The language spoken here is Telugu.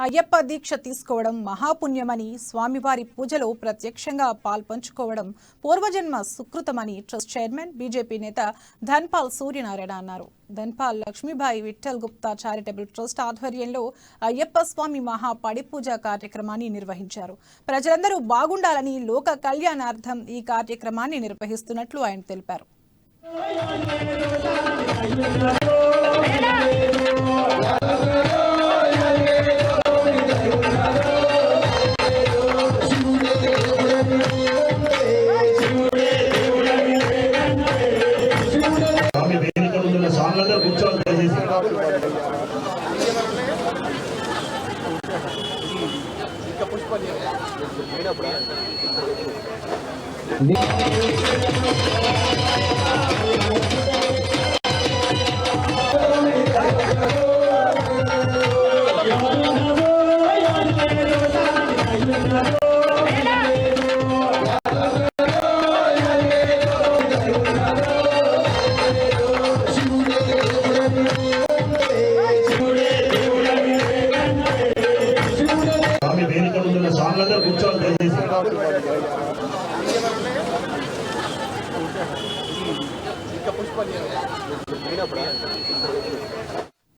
అయ్యప్ప దీక్ష తీసుకోవడం మహాపుణ్యమని, స్వామివారి పూజలో ప్రత్యక్షంగా పాల్పంచుకోవడం పూర్వజన్మ సుకృతమని ట్రస్ట్ చైర్మన్ బీజేపీ నేత ధన్పాల్ సూర్యనారాయణ అన్నారు. ధన్పాల్ లక్ష్మీబాయి విఠల్ గుప్తా చారిటబుల్ ట్రస్ట్ ఆధ్వర్యంలో అయ్యప్ప స్వామి మహా పడిపూజ కార్యక్రమాన్ని నిర్వహించారు. ప్రజలందరూ బాగుండాలని లోక కళ్యాణార్థం ఈ కార్యక్రమాన్ని నిర్వహిస్తున్నట్లు ఆయన తెలిపారు. పుష్ప